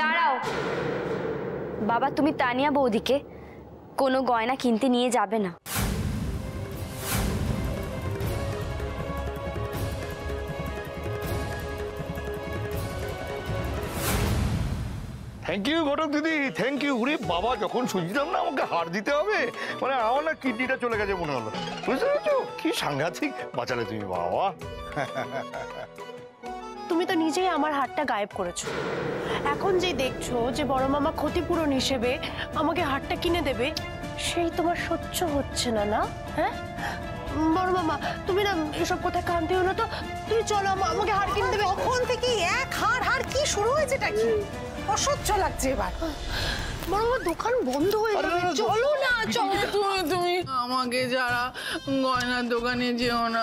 দাঁড়াও বাবা, তুমি তানিয়া বৌদিকে কোনো গয়না কিনতে নিয়ে যাবে না। থ্যাংক ইউ ঘটক দিদি, থ্যাংক ইউ। উরে বাবা, যখন শুনছিলাম না আমাকে হার দিতে হবে, মানে আমার না কিডনিটা চলে গেছে মনে হলো। বুঝতে পেরেছো কি সাংঘাতিক বাঁচালে তুমি বাবা। তুমি তো নিজেই আমার হারটা গায়েব করেছো। এখন যে দেখছো যে বড় মামা ক্ষতিপূরণ হিসেবে আমাকে হারটা কিনে দেবে, সেই তোমার সহ্য হচ্ছে না, না? হ্যাঁ বড় মামা, তুমি না এসব কথা কানতে হলো তো, তুমি চলো আমাকে হার কিনে দেবে। কখন থেকে এক হার কি শুরু হয়েছেটা কি? অসহ্য লাগছে এবার। বড় মামা দোকান বন্ধ হয়ে যাবে, চলো না চলো। তুমি আমাকে যারা গয়নার দোকানে যেও না,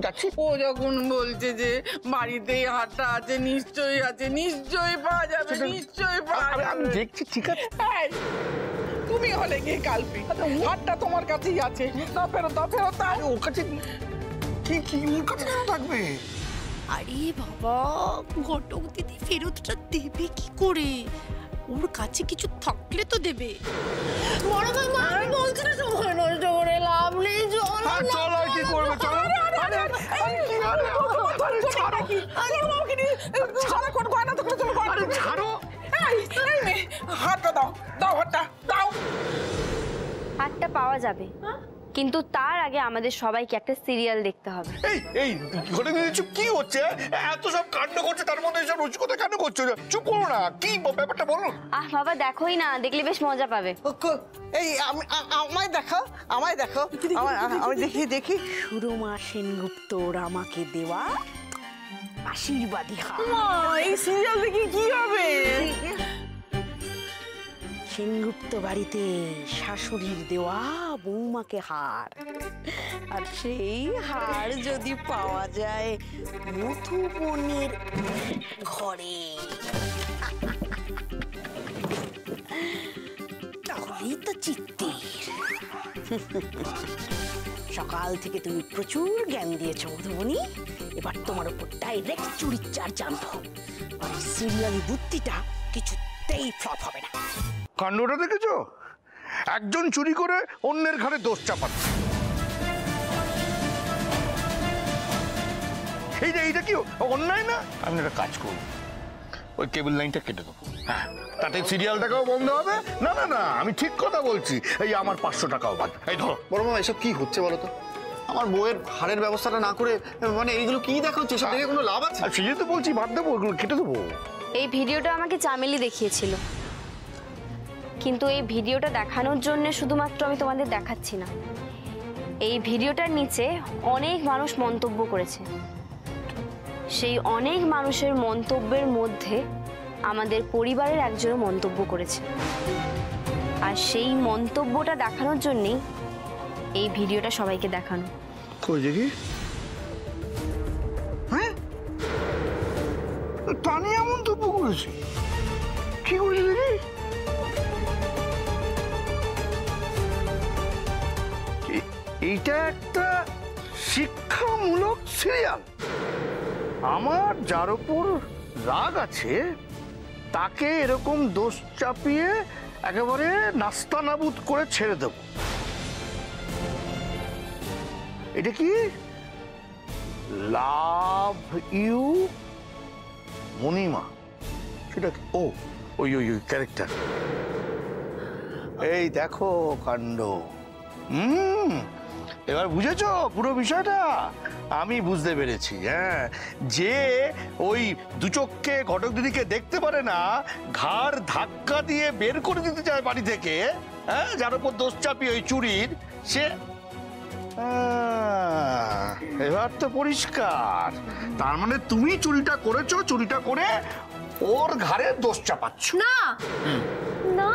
যাচ্ছি। ও যখন বলছে যে বাড়িতেই হাটটা আছে, নিশ্চয়ই আছে, নিশ্চয়ই পাওয়া যাবে, নিশ্চয়ই পাওয়া যাবে। আমি দেখছি, ঠিক আছে। তুমি হলে গিয়ে কালপি, হাটটা তোমার কাছেই আছে। দাও ফেরত, দাও ফেরত, দাও। ওর কাছে কি কি ওর কাছে কেন থাকবে? আরে বাবা, ঘটক দিদি ফেরতটা দেবে কি করে? ওর কাছে কিছু থাকলে তো দেবে। বড় মামা, আমি বলছি না সময় নষ্ট করে লাভ নেই, চলো। চলো, কি করবে? চলো। হাটটা দাও, দাও হাটটা দাও। হারটা পাওয়া যাবে, কিন্তু তার আগে আমাদের সবাইকে একটা সিরিয়াল দেখতে হবে। এই ঘটক দিদি চুপ, কি হচ্ছে? এত সব কাণ্ড করছে, তার মধ্যে এসব রসিকতা কেন করছো? চুপ করো না, কি ব্যাপারটা বলো। বাবা দেখোই না, দেখলে বেশ মজা পাবে। এই আমায় দেখাও, আমায় দেখাও, আমি দেখি। সুরমা সেনগুপ্তর আমাকে দেওয়া আশীর্বাদী হার। এই সিরিয়াল দেখে কি হবে? সেনগুপ্ত বাড়িতে শাশুড়ির দেওয়া বৌমাকে হার, আর সেই হার যদি পাওয়া যায় মধুবনের ঘরে, তাহলেই তো চিত্তের। সকাল থেকে তুমি প্রচুর জ্ঞান দিয়েছো মধুবনী, এবার তোমার উপর ডাইরেক্ট চুরির চার্জ জানবো। আর সিরিয়াল বুদ্ধিটা কিছুতেই ফ্লপ হবে না। কাণ্ডটা দেখেছো? একজন চুরি করে অন্যের ঘরে দোষ চাপাচ্ছে। এইটা কি অন্যায় না? আমি একটা কাজ করব, ওই কেবল লাইনটা কেটে দেবো। হ্যাঁ, তাতে সিরিয়াল দেখাও বন্ধ হবে। না না না, আমি ঠিক কথা বলছি। এই আমার 500 টাকাও বাদ। এই ধরো। বড় মামা, এসব কি হচ্ছে বলো তো? আমার বউয়ের হাড়ের ব্যবস্থাটা না করে, মানে এইগুলো কি দেখাচ্ছে? এসব দেখে কোনো লাভ আছে? আর সেই তো বলছি, বাদ দেবো, ওগুলো কেটে দেবো। এই ভিডিওটা আমাকে চামেলি দেখিয়েছিল, কিন্তু এই ভিডিওটা দেখানোর জন্য শুধুমাত্র আমি তোমাদের দেখাচ্ছি না, এই ভিডিওটার নিচে অনেক মানুষ মন্তব্য করেছে। সেই অনেক মানুষের মন্তব্যের মধ্যে আমাদের পরিবারের একজনও মন্তব্য করেছে, আর সেই মন্তব্যটা দেখানোর জন্যই এই ভিডিওটা সবাইকে দেখানো। কই দেখি? হ্যাঁ, তানিয়া মন্তব্য করেছে। কি করেছে দেখি? এইটা একটা শিক্ষামূলক সিরিয়াল। আমার যার উপর রাগ আছে তাকে এরকম দোষ চাপিয়ে একেবারে নাস্তানাবুদ করে ছেড়ে দেব। এটা কি? লাভ ইউ মণিমা, সেটা কি? ও ওই ক্যারেক্টার। এই দেখো কাণ্ড। এবার বুঝেছো পুরো বিষয়টা? আমি বুঝতে পেরেছি। হ্যাঁ, যে ওই দুচক্ষে ঘটক দিদিকে দেখতে পারে না, ঘাড় ধাক্কা দিয়ে বের করে দিতে চায় বাড়ি থেকে, হ্যাঁ, যার উপর দোষ চাপি ওই চুরির, সে এবার তো পরিষ্কার। তার মানে তুমি চুরিটা করেছো, চুরিটা করে ওর ঘাড়ে দোষ চাপাচ্ছ। না না,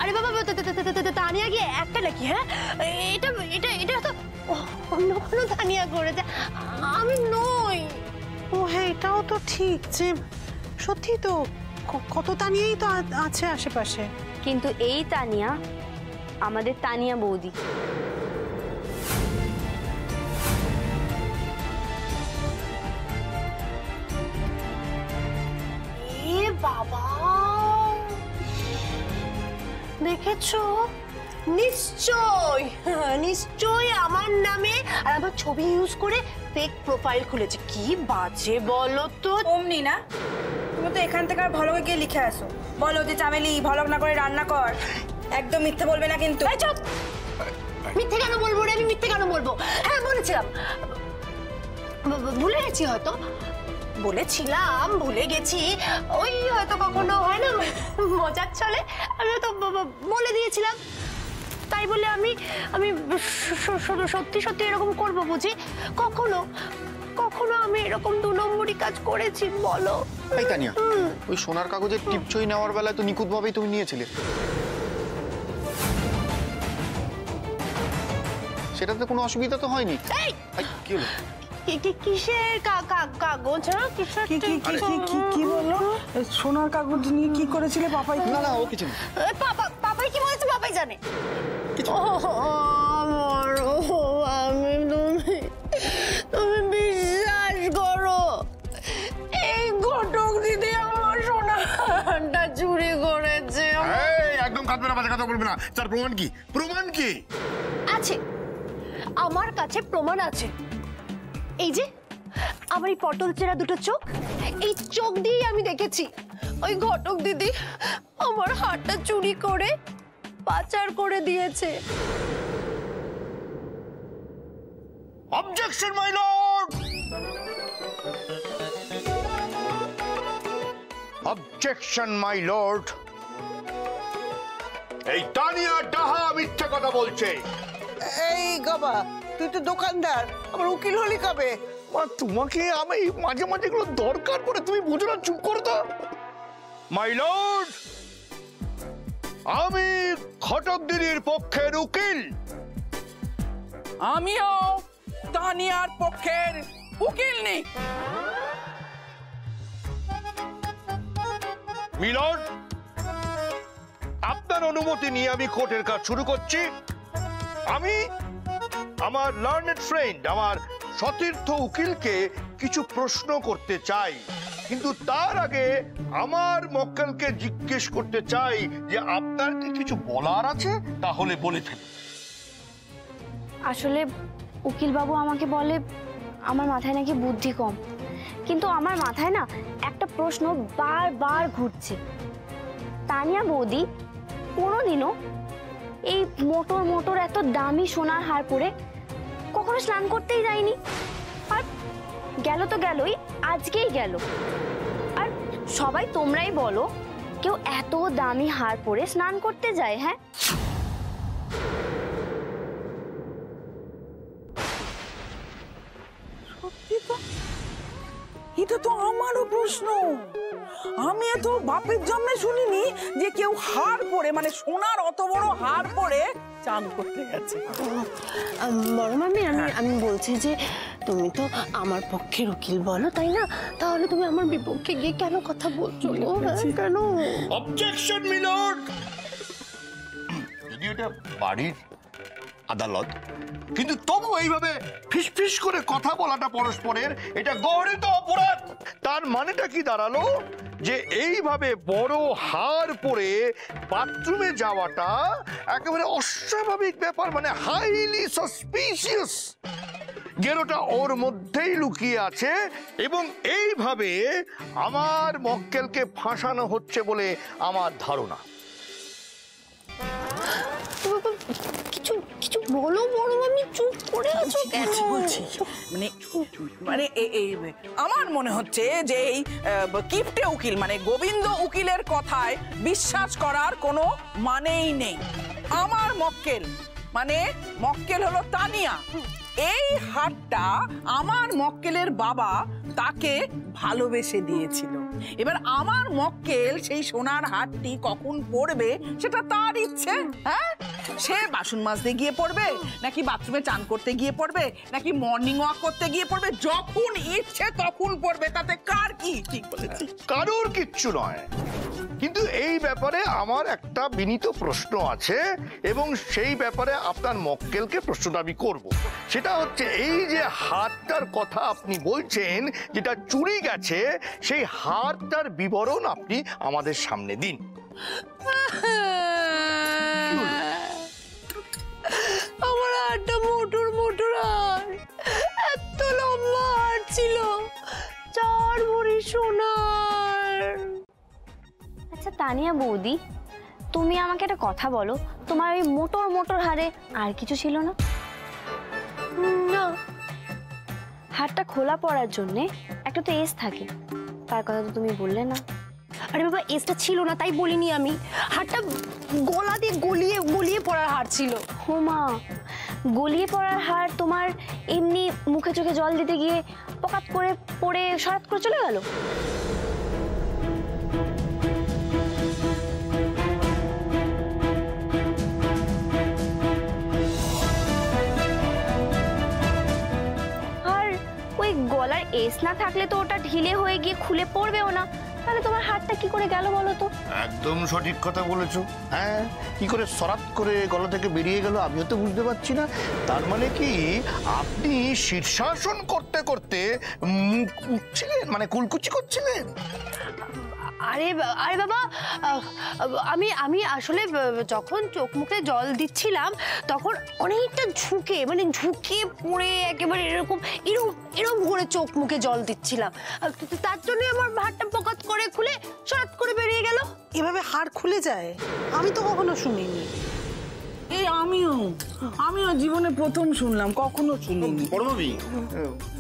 আরে বাবা, তানিয়া কি একটা নাকি? হ্যাঁ, এটা এটা এটা তো অন্য কোনো তানিয়া করেছে, আমি নই। ও হ্যাঁ, এটাও তো ঠিক যে সত্যি তো কত তানিয়াই তো আছে আশেপাশে, কিন্তু এই তানিয়া আমাদের তানিয়া বৌদি। বাবা, দেখেছো? নিশ্চয় আমার নামে আর আমার ছবি ইউজ করে ফেক প্রোফাইল খুলেছে। কি বাজে বলো তো। অমনি না, তুমি তো এখান থেকে আর ভলগে গিয়ে লিখে আসো, বলো যে চামেলি ভলগ না করে রান্না কর। একদম মিথ্যে বলবে না কিন্তু। মিথ্যে কেন বলবো রে? আমি মিথ্যে কেন বলবো? হ্যাঁ বলেছিলাম, ভুলে গেছি হয়তো, ভুলে গেছি। ওই হয়তো কখনো হয় না মজার চলে, আমি তো বলে দিয়েছিলাম। তাই বলে আমি সত্যি সত্যি এরকম করবো বুঝি? কখনো আমি এরকম 2 নম্বরই কাজ করেছি বলো? তাই তানিয়া, ওই সোনার কাগজের টিপচই নেওয়ার বেলায় তো নিখুঁত ভাবেই তুমি নিয়েছিলে, সেটাতে কোনো অসুবিধা তো হয়নি। কি হলো? কিসের কাগজ? কি বললো? সোনার কাগজ নিয়ে কি করেছিলে পাপাই? না ও কিছু না। পাপাই কি বলেছে পাপাই জানে। তুমি বিশ্বাস করো, এই ঘটক দিদি আমার সোনাটা চুরি করেছে। একদম কাঁদবে না, বাজে কথা বলবে না। তার প্রমাণ কি? প্রমাণ কি আছে? আমার কাছে প্রমাণ আছে। এই যে আমার এই পটল চেরা 2টো চোখ, এই চোখ দিয়েই আমি দেখেছি ওই ঘটক দিদি আমার হারটা চুরি করে পাচার করে দিয়েছে। Objection my lord, objection my lord. এই তানিয়া ডাহা মিথ্যে কথা বলছে। এই গবা, তুই তো দোকানদার, আবার উকিল হলি কবে? তোমাকে আমি মাঝে মাঝে এগুলো দরকার পড়ে, তুমি বুঝো না? চুপ করো তো। মাই লর্ড, আমি ঘটক দিদির পক্ষের উকিল। আমিও তানিয়ার পক্ষের উকিল নেই। মিলর্ড, আপনার অনুমতি নিয়ে আমি কোর্টের কাজ শুরু করছি। আমি আমার লার্নেড ফ্রেন্ড, আমার সতীর্থ উকিলকে কিছু প্রশ্ন করতে চাই, কিন্তু তার আগে আমার মক্কেলকে জিজ্ঞেস করতে চাই যে আপনার কি কিছু বলার আছে? তাহলে বলে ফেলুন। আসলে উকিল বাবু আমাকে বলে আমার মাথায় নাকি বুদ্ধি কম, কিন্তু আমার মাথায় না একটা প্রশ্ন বারবার ঘুরছে। তানিয়া বৌদি কোনোদিনও এই মোটর এত দামি সোনার হার পরে কখনো স্নান করতেই যায়নি, আর গেল তো গেলই, আজকেই গেল। আর সবাই তোমরাই বলো, কেউ এত দামি হার পরে স্নান করতে যায়? হ্যাঁ, এটা তো আমারও প্রশ্ন। আমি এত বাপের জন্মে শুনিনি যে কেউ হার পরে, মানে সোনার অত বড় হার পরে চান করতে গেছে। বড় মামি, আমি বলছি যে তুমি তো আমার পক্ষের উকিল বলো, তাই না? তাহলে তুমি আমার বিপক্ষে গিয়ে কেন কথা বলছো? কেন? Objection milord. যদি এটা বাড়ির আদালত, কিন্তু তবু এইভাবে ফিসফিস করে কথা বলাটা পরস্পরের, এটা গহরিত অপরাধ। তার মানেটা কি দাঁড়ালো? যে এইভাবে বড় হার পরে বাথরুমে যাওয়াটা একেবারে অস্বাভাবিক ব্যাপার, মানে হাইলি সাসপিশিয়াস। গেরোটা ওর মধ্যেই লুকিয়ে আছে, এবং এইভাবে আমার মক্কেলকে ফাঁসানো হচ্ছে বলে আমার ধারণা। কিছু বলো বড় মামি, চুপ করে আছো কেন? বলছি মানে আমার মনে হচ্ছে যে এই কিপটে উকিল মানে গোবিন্দ উকিলের কথায় বিশ্বাস করার কোনো মানেই নেই। আমার মক্কেল মানে মক্কেল হলো তানিয়া, এই হারটা আমার মক্কেলের বাবা তাকে ভালোবেসে দিয়েছিল। এবার আমার মক্কেল সেই সোনার হারটি কখন পরবে সেটা তার ইচ্ছে। হ্যাঁ, সে বাসন মাজতে গিয়ে পড়বে, নাকি বাথরুমে চান করতে গিয়ে পড়বে, নাকি মর্নিং ওয়াক করতে গিয়ে পড়বে, যখন ইচ্ছে তখন পড়বে, তাতে কার কি? ঠিক বলেছি, কারোর কিচ্ছু নয়। কিন্তু এই ব্যাপারে আমার একটা বিনীত প্রশ্ন আছে এবং সেই ব্যাপারে আপনার মক্কেলকে প্রশ্নটা আমি করব। সেটা হচ্ছে এই যে হারটার কথা আপনি বলছেন যেটা চুরি গেছে, সেই হারটার বিবরণ আপনি আমাদের সামনে দিন। আমার হারটা মোটর হার, এত লম্বা হার ছিল, 4 ভরি সোনার। আচ্ছা তানিয়া বৌদি, তুমি আমাকে একটা কথা বলো, তোমার ওই মোটর হারে আর কিছু ছিল না? না, হারটা খোলা পড়ার জন্য একটা তো এস থাকে, তার কথা তো তুমি বললে না। আরে বাবা, এসটা ছিল না তাই বলিনি আমি। হারটা গলা দিয়ে গলিয়ে গলিয়ে পড়ার হার ছিল। হোমা, গলিয়ে পড়ার হার তোমার এমনি মুখে চোখে জল দিতে গিয়ে পকাত করে পড়ে সরাত করে চলে গেল? আর ওই গলার এস না থাকলে তো ওটা ঢিলে হয়ে গিয়ে খুলে পড়বেও না, তাহলে তোমার হাতটা কি করে গেল বলো তো? একদম সঠিক কথা বলেছো। হ্যাঁ, কি করে সরাত করে গলা থেকে বেরিয়ে গেল আমিও তো বুঝতে পারছি না। তার মানে কি আপনি শীর্ষাসন করতে করতে মুখ উঠছিলেন, মানে কুলকুচি করছিলেন? আরে আরে বাবা, আমি আসলে যখন চোখ মুখে জল দিচ্ছিলাম তখন অনেকটা ঝুঁকে পড়ে একেবারে এরকম করে চোখ মুখে জল দিচ্ছিলাম, তার জন্য আমার হাতটা পকাত করে খুলে সরাত করে বেরিয়ে গেল। এভাবে হাড় খুলে যায়? আমি তো কখনো শুনিনি। এই আমিও জীবনে প্রথম শুনলাম, কখনো শুনিনি। বড় ভাবি,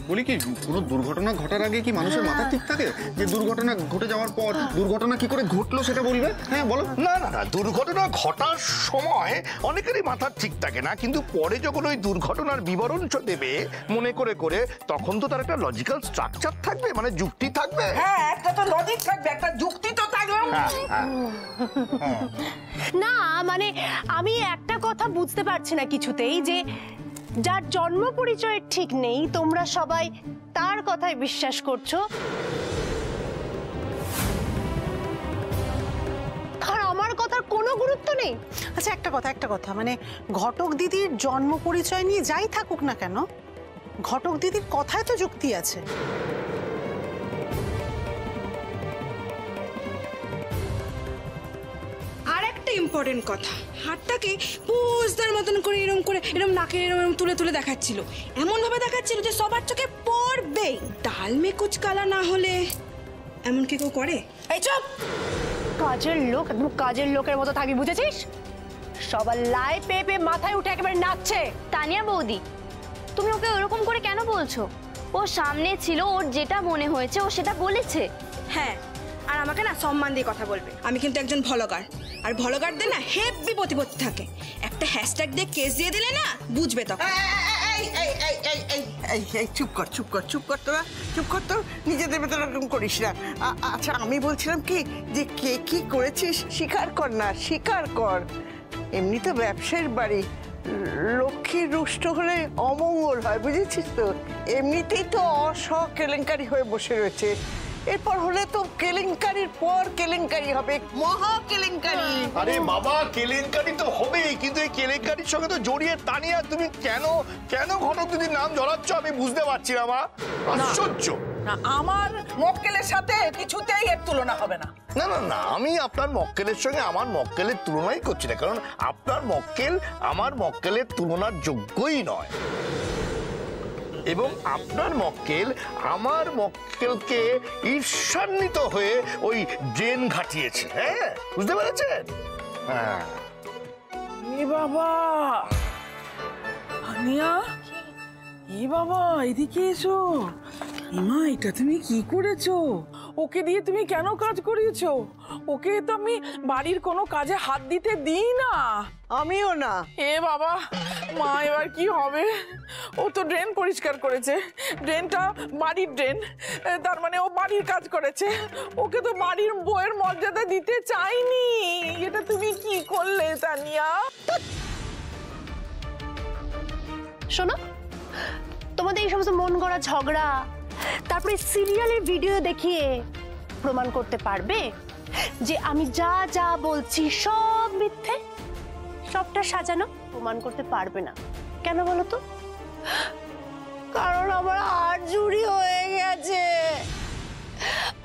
বলি কি, কোনো দুর্ঘটনা ঘটার আগে কি মানুষের মাথা ঠিক থাকে যে দুর্ঘটনা ঘটে যাওয়ার পর দুর্ঘটনা কি করে ঘটলো সেটা বলবে? হ্যাঁ বলো। না না না, দুর্ঘটনা ঘটার সময় অনেকেরই মাথা ঠিক থাকে না, কিন্তু পরে যখন ওই দুর্ঘটনার বিবরণ দেবে মনে করে করে, তখন তো তার একটা লজিক্যাল স্ট্রাকচার থাকবে, মানে যুক্তি থাকবে। হ্যাঁ, একটা তো লজিক থাকবে, একটা যুক্তি তো থাকবে। না মানে আমি একটা কথা বুঝতে পারছি না কিছুতেই, যে যার জন্ম পরিচয়ের ঠিক নেই তোমরা সবাই তার কথায় বিশ্বাস করছো, আর আমার কথার কোনো গুরুত্ব নেই। আচ্ছা একটা কথা, মানে ঘটক দিদির জন্ম পরিচয় নিয়ে যাই থাকুক না কেন, ঘটক দিদির কথায় তো যুক্তি আছে। ইম্পর্টেন্ট কথা, হাতটাকে পোজদার মতন করে এরম নাকের এরম তুলে তুলে দেখাচ্ছিল, এমন ভাবে দেখাচ্ছিল যে সবার চোখে পড়বেই। ডাল মে কুচ কালা না হলে এমন কি কেউ করে? এই চুপ! কাজের লোক, একদম কাজের লোকের মতো থাকবি, বুঝেছিস? সবার লাই পেয়ে মাথায় উঠে একেবারে নাচছে। তানিয়া বৌদি, তুমি ওকে ওরকম করে কেন বলছো? ও সামনে ছিল, ওর যেটা মনে হয়েছে ও সেটা বলেছে। হ্যাঁ, আর আমাকে না সম্মান দিয়ে কথা বলবে। আমি কিন্তু একজন ভ্লগার, আর ভ্লগারদের না হেভি প্রতিপত্তি থাকে। একটা হ্যাশট্যাগ দিয়ে কেস দিয়ে দিলে না বুঝবে তখন। চুপ কর তোরা, চুপ কর তো, নিজেদের ভেতর এরকম করিস না। আচ্ছা আমি বলছিলাম কি, যে কে কি করেছিস স্বীকার কর না, স্বীকার কর। এমনি তো ব্যবসায়ীর বাড়ি, লক্ষ্মীর রুষ্ট হলে অমঙ্গল হয়, বুঝেছিস তো? এমনিতেই তো কেলেঙ্কারি হয়ে বসে রয়েছে, এরপর হলে তো কেলেঙ্কারির পর কেলেঙ্কারি হবে, মহা কেলেঙ্কারি। আরে বাবা, কেলেঙ্কারি তো হবেই, কিন্তু এই কেলেঙ্কারির সঙ্গে তো জড়িয়ে তানিয়া তুমি কেন ঘটক দিদির নাম জড়াচ্ছ আমি বুঝতে পারছি না। মা, আশ্চর্য। না, আমার মক্কেলের সাথে কিছুতেই এর তুলনা হবে না। না না না, আমি আপনার মক্কেলের সঙ্গে আমার মক্কেলের তুলনাই করছি না, কারণ আপনার মক্কেল আমার মক্কেলের তুলনার যোগ্যই নয়, এবং আপনার মক্কেল আমার মক্কেলকে ঈর্ষান্বিত হয়ে ওই ড্রেন ঘাটিয়েছে। হ্যাঁ, বুঝতে পেরেছেন? হ্যাঁ। এ বাবা, আনিয়া, এ বাবা এদিকে এসো। মা, এটা তুমি কি করেছো? ওকে দিয়ে তুমি কেন কাজ করিয়েছো? ওকে তো আমি বাড়ির কোনো কাজে হাত দিতে দিই না। আমিও না। এ বাবা, মা এবার কি হবে? ও তো ড্রেন পরিষ্কার করেছে, ড্রেনটা বাড়ির ড্রেন, তার মানে ও বাড়ির কাজ করেছে, ওকে তো বাড়ির বউয়ের মর্যাদা দিতে চাইনি। এটা তুমি কি করলে তানিয়া? শোনো, তোমাদের এই সমস্ত মন গড়া ঝগড়া, তারপরে সিরিয়ালের ভিডিও দেখিয়ে প্রমাণ করতে পারবে যে আমি যা যা বলছি সব মিথ্যে? সবটা সাজানো প্রমাণ করতে পারবে না। কেন বলো তো? কারণ আমার হাত চুরি হয়ে গেছে।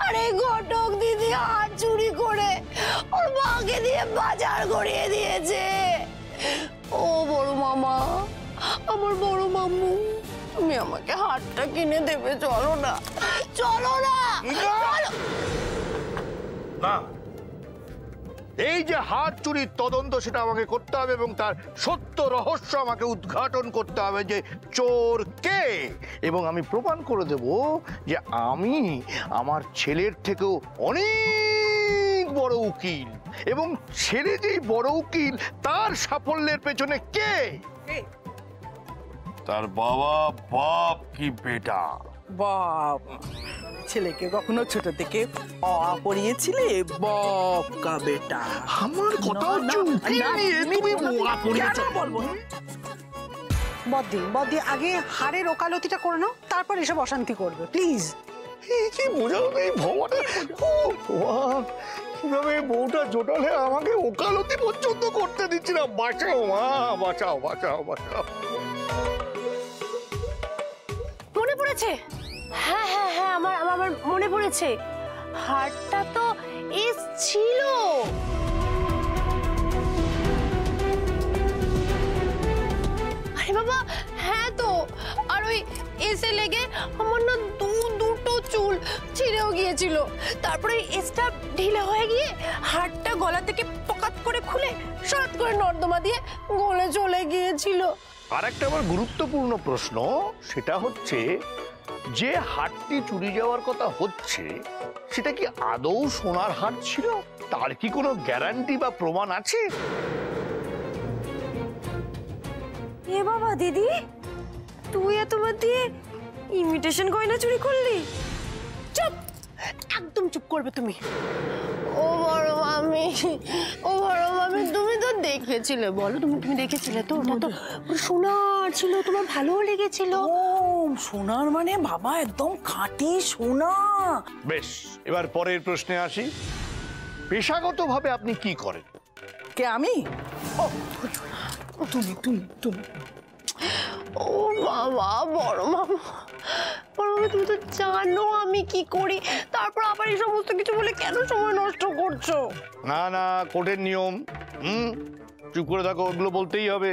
আরে ঘটক দিদি হাত চুরি করে ওর মাকে দিয়ে বাজার করিয়ে দিয়েছে। ও বড় মামা, আমার বড় মামু, তুমি আমাকে হাতটা কিনে দেবে? চলো না, চলো না, চলো না, এই যে হাত চুরির তদন্ত সেটা আমাকে করতে হবে এবং তার সত্য রহস্য আমাকে উদ্ঘাটন করতে হবে যে চোর কে, এবং আমি প্রমাণ করে দেব যে আমি আমার ছেলের থেকেও অনেক বড় উকিল, এবং ছেলে যেই বড় উকিল তার সাফল্যের পেছনে কে? তার বাবা, বাপ কি বেটা? বাপ। ছেলেকে কখনো ছোট থেকে অ পড়িয়েছিলে? বাপ কা বেটা। আমার কথা হচ্ছে উকিল নিয়ে তুমি বোয়া পড়িয়েছো। কেন বলবো না? বদ্দি আগে হাড়ের ওকালতিটা করে নাও, তারপর এসব অশান্তি করবে প্লিজ। কি বোঝাও এই ভগবানের, কিভাবে বউটা জোটালে আমাকে ওকালতি পর্যন্ত করতে দিচ্ছি না। বাঁচাও মা, বাঁচাও, বাঁচাও, বাঁচাও। মনে পড়েছে? হ্যাঁ হ্যাঁ হ্যাঁ, আমার আমার মনে পড়েছে। হারটা তো এস ছিল। আরে বাবা, হ্যাঁ তো। আর ওই এসে লেগে আমার না দুটো চুল ছিঁড়েও গিয়েছিল। তারপরে এসটা ঢিলে হয়ে গিয়ে হারটা গলা থেকে পকাত করে খুলে শর্ট করে নর্দমা দিয়ে গলে চলে গিয়েছিল। আর একটা আমার গুরুত্বপূর্ণ প্রশ্ন, সেটা হচ্ছে যে হারটি চুরি যাওয়ার কথা হচ্ছে সেটা কি আদৌ সোনার হার ছিল? তার কি কোনো গ্যারান্টি বা প্রমাণ আছে? এ বাবা দিদি, তুই এত বাদ দিয়ে ইমিটেশন গয়না চুরি করলি? চুপ, একদম চুপ করবে তুমি। ও বড় মামি, ও বড় মামি, তুমি তো দেখেছিলে, বলো তুমি দেখেছিলে তো? ওটা তো সোনার ছিল, তোমার ভালোও লেগেছিল। ও সোনার মানে বাবা একদম খাঁটি সোনা। বেশ, এবার পরের প্রশ্নে আসি। পেশাগতভাবে আপনি কি করেন? কে আমি? ও তুমি তুমি তুমি ও বাবা, বড় মামা, বড় মামা, তুমি তো জানো আমি কি করি, তারপর আবার এই সমস্ত কিছু বলে কেন সময় নষ্ট করছো? না না, কোর্টের নিয়ম। চুপ করে থাকো, ওগুলো বলতেই হবে।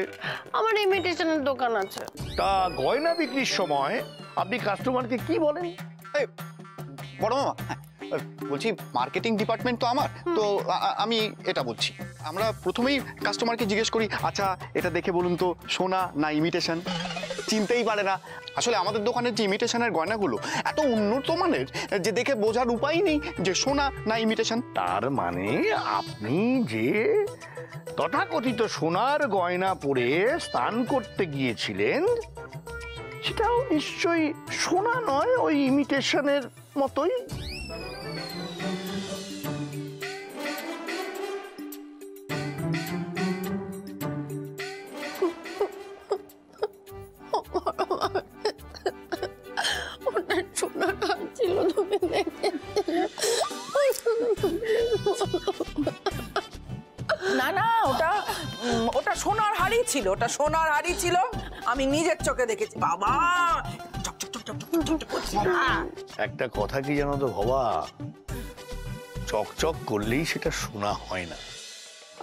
আমার ইমিটেশনের দোকান আছে। তা গয়না বিক্রির সময় আপনি কাস্টমারকে কি বলেন? এই, বড় মামা, বলছি মার্কেটিং ডিপার্টমেন্ট তো আমার, তো আমি এটা বলছি, আমরা প্রথমেই কাস্টমারকে জিজ্ঞেস করি, আচ্ছা এটা দেখে বলুন তো সোনা না ইমিটেশন। চিনতেই পারে না। আসলে আমাদের দোকানের যে ইমিটেশনের গয়নাগুলো এত উন্নত মানের যে দেখে বোঝার উপায় নেই যে সোনা না ইমিটেশন। তার মানে আপনি যে তথাকথিত সোনার গয়না পরে স্নান করতে গিয়েছিলেন সেটাও নিশ্চয়ই সোনা নয়, ওই ইমিটেশনের মতোই। ওটা সোনার হার ছিল, তুমি দেখেছিলে? না না, ওটা সোনার হাড়ি ছিল, ওটা সোনার হাড়ি ছিল। আমি নিজের চোখে দেখেছি বাবা। একটা কথা কি জানো তো বাবা, চকচক করলেই সেটা সোনা হয় না।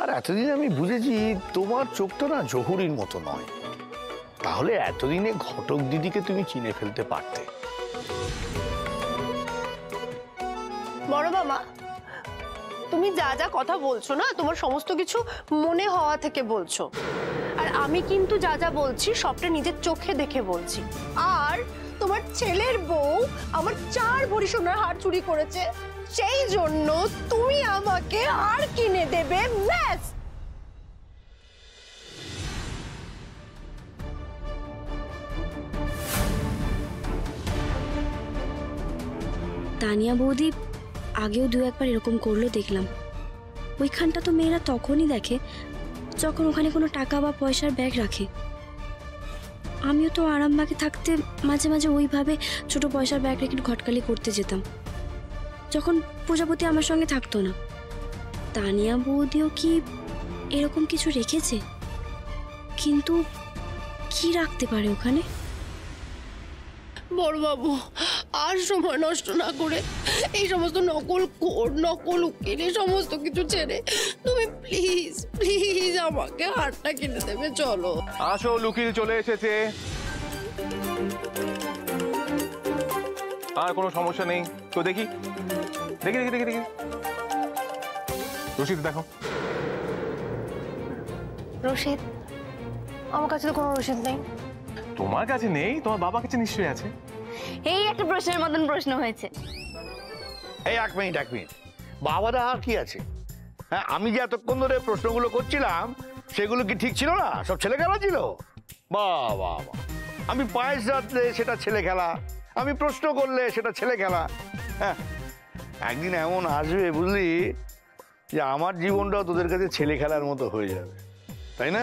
আর এতদিন আমি বুঝেছি তোমার চোখটা না জহুরির মতো নয়। তাহলে এতদিনে ঘটক দিদিকে তুমি চিনে ফেলতে পারতে। বড় মামা, তুমি যা যা কথা বলছো না, তোমার সমস্ত কিছু মনে হওয়া থেকে বলছো। আর আমি কিন্তু যা যা বলছি সবটা নিজের চোখে দেখে বলছি। আর তোমার ছেলের বউ আমার 4 ভরি সোনার হার চুরি করেছে, সেই জন্য তুমি আমাকে হার কিনে দেবে, ব্যাস। তানিয়া বৌদি আগেও 2-1 বার এরকম করলো দেখলাম। ওইখানটা তো মেয়েরা তখনই দেখে যখন ওখানে কোনো টাকা বা পয়সার ব্যাগ রাখে। আমিও তো আরামবাগে থাকতে মাঝে মাঝে ওইভাবে ছোট পয়সার ব্যাগ রেখে ঘটকালি করতে যেতাম, যখন প্রজাপতি আমার সঙ্গে থাকতো না। তানিয়া বৌদিও কি এরকম কিছু রেখেছে? কিন্তু কি রাখতে পারে ওখানে? বড়বাবু, আর সময় নষ্ট না করে এই সমস্ত নকল কোড, নকল উকিল, এই সমস্ত কিছু ছেড়ে তুমি প্লিজ প্লিজ আমাকে হারটা কিনে দেবে। চলো। আসল উকিল চলে এসেছে, আর কোনো সমস্যা নেই তো। দেখি দেখি দেখি দেখি দেখি রশিদ দেখো। রশিদ? আমার কাছে তো কোনো রশিদ নেই। তোমার কাছে নেই, তোমার বাবার কাছে নিশ্চয়ই আছে। এই একটা প্রশ্নের মতন প্রশ্ন হয়েছে। এই এক মিনিট বাবারা আর কি আছে? হ্যাঁ, আমি যে এতক্ষণ ধরে প্রশ্নগুলো করছিলাম সেগুলো কি ঠিক ছিল না? সব ছেলে খেলা ছিল। বাহ বাহ বাহ, আমি পায়েস রাখলে সেটা ছেলে খেলা, আমি প্রশ্ন করলে সেটা ছেলে খেলা। হ্যাঁ, একদিন এমন আসবে বুঝলি যে আমার জীবনটাও তোদের কাছে ছেলে খেলার মতো হয়ে যাবে, তাই না?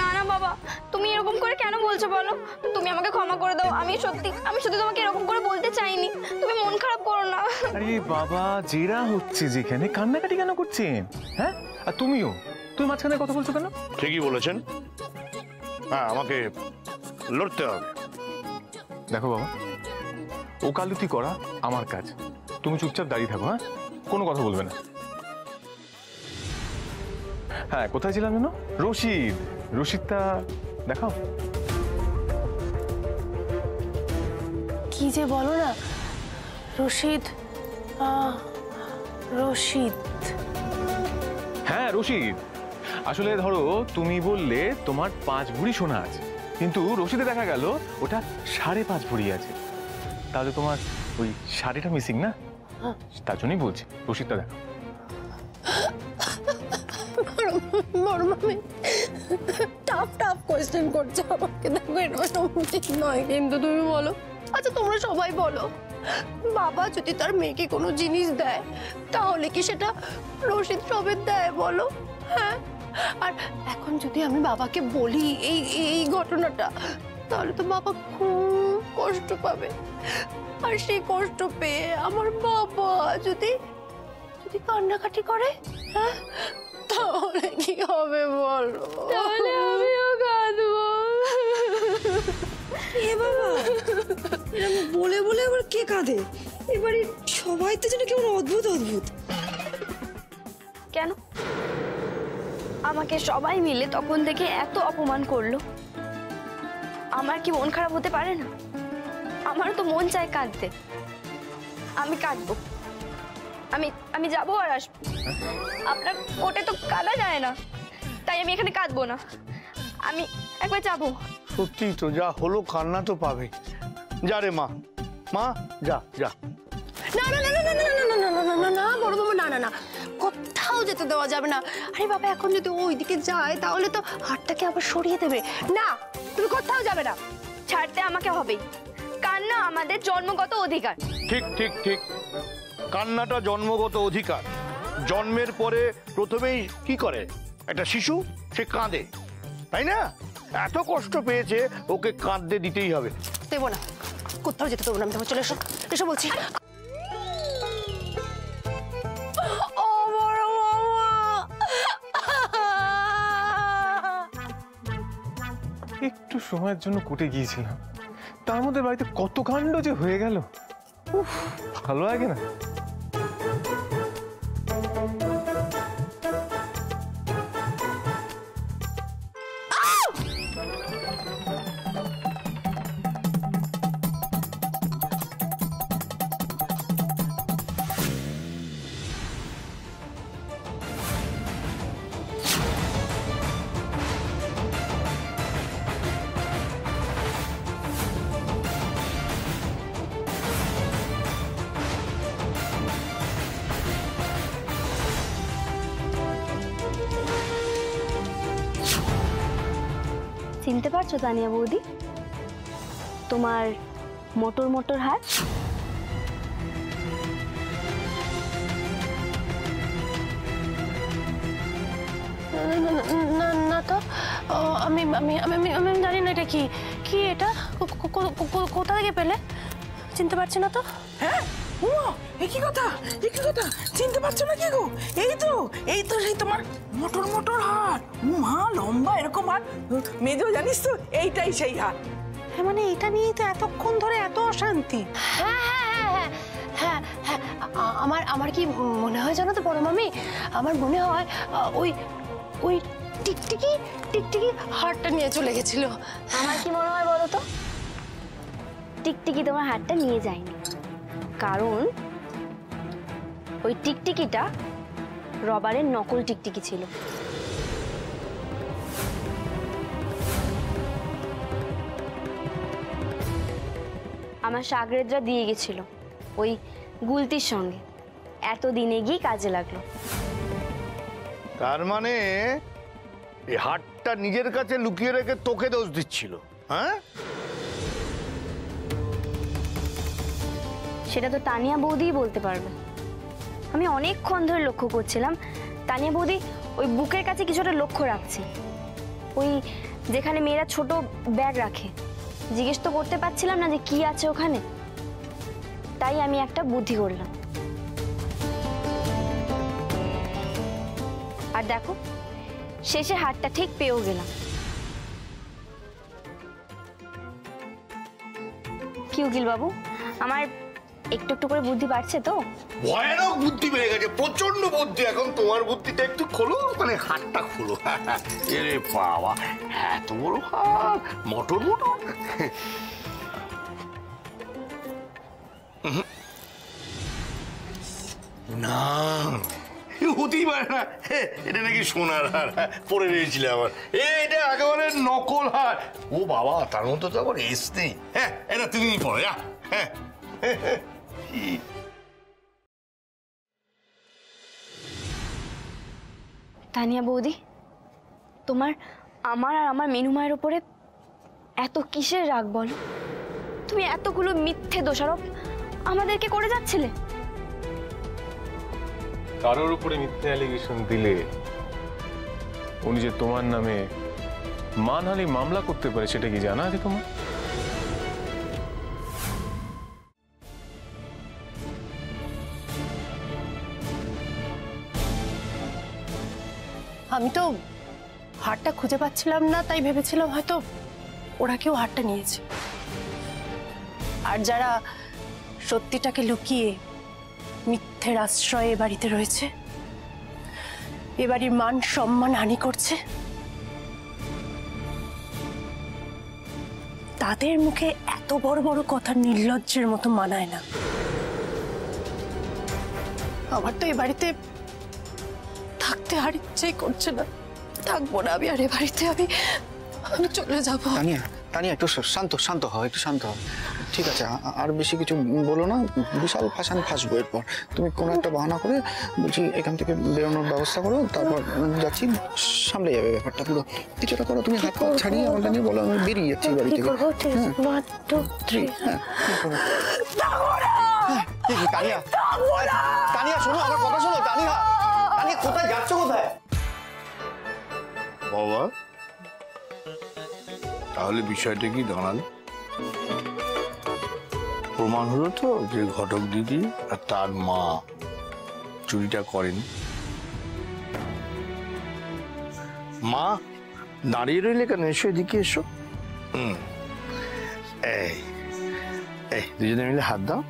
না না বাবা, তুমি এরকম করে কেন বলছো বলো? তুমি আমাকে ক্ষমা করে দাও। আমি সত্যি তোমাকে এরকম করে বলতে চাইনি। তুমি মন খারাপ করো না। আরে বাবা, জেরা হচ্ছে যেখানে, কান্নাকাটি কেন করছেন? হ্যাঁ, আর তুমি মাঝখানে কথা বলছো কেন? ঠিকই বলেছেন। হ্যাঁ, আমাকে লড়তে হবে। দেখো বাবা, ওকালতি করা আমার কাজ, তুমি চুপচাপ দাঁড়িয়ে থাকো। হ্যাঁ, কোনো কথা বলবে না। হ্যাঁ, কোথায় ছিলাম যেন? রশিদটা দেখাও। কি যে বলো না, রশিদ। হ্যাঁ, রশিদ। আসলে ধরো তুমি বললে তোমার 5 ভরি সোনা আছে, কিন্তু রশিদে দেখা গেল ওটা 5.5 ভরি আছে। তাহলে তোমার ওই 1/2টা মিসিং না? তার জন্যই বলছি, রশিদটা দেখো। বড় মামি টাফ কোয়েশ্চেন করছে আমাকে। দেখো, এটা উচিত নয়, কিন্তু তুমি বলো। আচ্ছা, তোমরা সবাই বলো, বাবা যদি তার মেয়েকে কোনো জিনিস দেয় তাহলে কি সেটা রশিদ সবেত দেয় বলো? হ্যাঁ, আর এখন যদি আমি বাবাকে বলি এই ঘটনাটা, তাহলে তো বাবা খুব কষ্ট পাবে। আর সেই কষ্ট পেয়ে আমার বাবা যদি কান্নাকাটি করে, হ্যাঁ, তাহলে কি হবে বলো? তাহলে আমিও কাঁদবো। এ বাবা, এরকম বলে বলে আবার কে কাঁদে? এবারে সবাই তো যেন কেমন অদ্ভুত। কেন আমাকে সবাই মিলে তখন থেকে এত অপমান করলো? আমার কি মন খারাপ হতে পারে না? আমার তো মন চায় কাঁদতে। আমি কাঁদবো। আমি যাবো আর আসবো। আপনার কোর্টে তো কাঁদা যায় না, তাই আমি এখানে কাঁদবো না। আমি একবার যাবো। সত্যি তো, যা হলো কান্না তো পাবে। যা রে মা, যা। না না না না না না না না না না না বড় বাবা, না, কোথাও যেতে দেওয়া যাবে না। আরে বাবা, এখন যদি ওইদিকে যায় তাহলে তো হাতটাকে আবার সরিয়ে দেবে। না, তুমি কোথাও যাবে না। ছাড়তে আমাকে হবেই। কান্না আমাদের জন্মগত অধিকার। ঠিক। কান্নাটা জন্মগত অধিকার। জন্মের পরে প্রথমেই কি করে একটা শিশু? সে কাঁদে, তাই না? এত কষ্ট পেয়েছে, ওকে কাঁদতে দিতেই হবে। দেবো না, কোথাও যেতে দেবো না। আমি চলে এসো বলছি। ও বড় মামা, একটু সময়ের জন্য কোর্টে গিয়েছিলাম, তার মধ্যে বাড়িতে কত কাণ্ড যে হয়ে গেল। উফ, ভালো লাগে না। চিনতে পারছো তানিয়া বৌদি? তোমার মোটর হাত। না তো, আমি জানি না এটা কি এটা। কোথা থেকে পেলে? চিনতে পারছি না তো। হ্যাঁ, উমা, এ কি কথা, এ কি কথা, চিনতে পারছো না কি গো? এই তো সেই তোমার মোটর মোটর হাট। উমা, লম্বা এরকম হাট। মেজো জানিস তো, এইটাই সেই হাট। হ্যাঁ মানে এটা নিয়েই তো এতক্ষণ ধরে এত অশান্তি। হ্যাঁ হ্যাঁ হ্যাঁ হ্যাঁ হ্যাঁ আমার কি মনে হয় জানো তো বড় মামি, আমার মনে হয় ওই টিকটিকি হারটা নিয়ে চলে গেছিল। আমার কি মনে হয় বলো তো, টিকটিকি তোমার হাতটা নিয়ে যায়নি, কারণ ওই টিকটিকিটা রবারের নকল টিকটিকি ছিল। আমার সাগরেদরা দিয়ে গেছিল ওই গুলতির সঙ্গে, এতদিনে গিয়ে কাজে লাগলো। তার মানে এই হাটটা নিজের কাছে লুকিয়ে রেখে তোকে দোষ দিচ্ছিল, হ্যাঁ? সেটা তো তানিয়া বৌদিই বলতে পারবে। আমি অনেকক্ষণ ধরে লক্ষ্য করছিলাম তানিয়া বৌদি ওই বুকের কাছে কিছুটা লক্ষ্য রাখছে, ওই যেখানে মেয়েরা ছোট ব্যাগ রাখে। জিজ্ঞেস তো করতে পারছিলাম না যে কি আছে ওখানে, তাই আমি একটা বুদ্ধি করলাম। আর দেখো, শেষে হাতটা ঠিক পেয়েও গেলাম। কি উকিল বাবু, আমার একটু একটু করে বুদ্ধি বাড়ছে তো? ভয়ানক বুদ্ধি বেড়ে গেছে, প্রচন্ড বুদ্ধি। এখন তোমার বুদ্ধিটা একটু খোলো, মানে হাতটা খোলো। এরে বাবা, এত বড় হাত, মোটর মোটর। না, হতেই পারে না। এটা নাকি সোনার হার, পরে রয়েছিল আমার। এটা একেবারে নকল হার। ও বাবা, তার মতো তো আবার এস নেই। হ্যাঁ, এটা তুমি পড়ে। হ্যাঁ, তানিয়া বৌদি, তোমার আমার আর আমার মেনু মায়ের উপরে এত কিসের রাগ বলো? তুমি এতগুলো মিথ্যে দোষারোপ আমাদেরকে করে যাচ্ছিলে। কারোর উপরে মিথ্যে অ্যালিগেশন দিলে উনি যে তোমার নামে মানহানি মামলা করতে পারে, সেটা কি জানা আছে তোমার? আমি তো হারটা খুঁজে পাচ্ছিলাম না, তাই ভেবেছিলাম হয়তো ওরা কেউ হারটা নিয়েছে। আর যারা সত্যিটাকে লুকিয়ে মিথ্যের আশ্রয়ে এ বাড়িতে রয়েছে, এ বাড়ির মান সম্মান হানি করছে, তাদের মুখে এত বড় বড় কথা নির্লজ্জের মতো মানায় না। আমার তো এ বাড়িতে থাকতে আর ইচ্ছেই করছে না। থাকবো না আমি আর এ বাড়িতে, আমি চলে যাবো। তানিয়া একটু শান্ত হও, একটু শান্ত হও। ঠিক আছে, আর বেশি কিছু বলো না, বিশাল ফাঁসান ফাঁসবো এরপর। তুমি কোনো একটা বাহানা করে বলছি এখান থেকে বেরোনোর ব্যবস্থা করো, তারপর যাচ্ছি, সামলে যাবে ব্যাপারটা পুরো। কিছুটা করো, তুমি হাত পা ছাড়িয়ে আমাকে নিয়ে বলো, আমি বেরিয়ে যাচ্ছি বাড়ি থেকে। তানিয়া শোনো আমার কথা, শোনো তানিয়া। কোথায় যাচ্ছ, কোথায়? বাবা, তাহলে বিষয়টা কি দাঁড়ালো? প্রমাণ হলো তো যে ঘটক দিদি আর তার মা চুরিটা করেনি। মা দাঁড়িয়ে রইলে কেন? এসো, এদিকে এসো। এই দুজনে মিলে হাত দাও।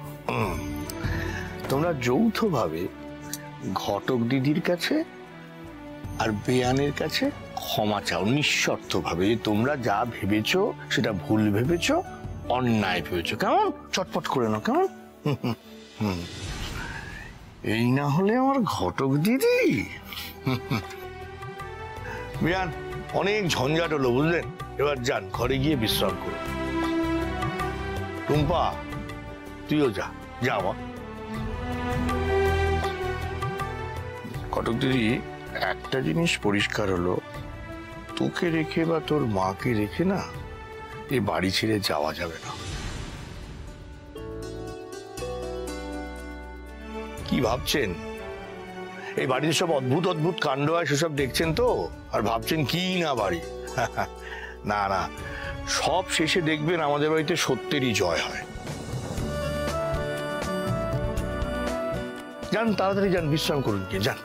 তোমরা যৌথভাবে ঘটক দিদির কাছে আর বেয়ানের কাছে ক্ষমা চাও নিঃশর্তভাবে। তোমরা যা ভেবেছো সেটা ভুল ভেবেছো, অন্যায় ভেবেছো। কেমন? চটপট করে নাও, কেমন? এই না হলে আমার ঘটক দিদি। বেয়ান, অনেক ঝঞ্ঝাট হলো বুঝলেন, এবার যান ঘরে গিয়ে বিশ্রাম করো। টুম্পা, তুইও যা, যা মা। ঘটক দিদি, একটা জিনিস পরিষ্কার হলো, তোকে রেখে বা তোর মাকে রেখে না এই বাড়ি ছেড়ে যাওয়া যাবে না। কি ভাবছেন? এই বাড়িতে সব অদ্ভুত অদ্ভুত কাণ্ড হয়, সেসব দেখছেন তো, আর ভাবছেন কি না বাড়ি। না না, সব শেষে দেখবেন আমাদের বাড়িতে সত্যেরই জয় হয়। যান তাড়াতাড়ি যান, বিশ্রাম করুন, যান।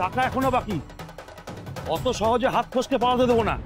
টাকা এখনো বাকি, অত সহজে হাত ফসকে পালাতে দেবো না।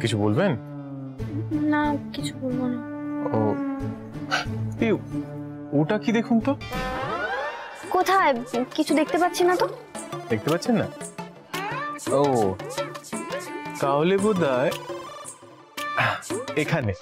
কিছু বলবেন? না, কিছু বলবো না। ও এই ওটা কি দেখুন তো। কোথায়? কিছু দেখতে পাচ্ছি না তো। দেখতে পাচ্ছেন না? ও তাহলে বোধহয় এখানে।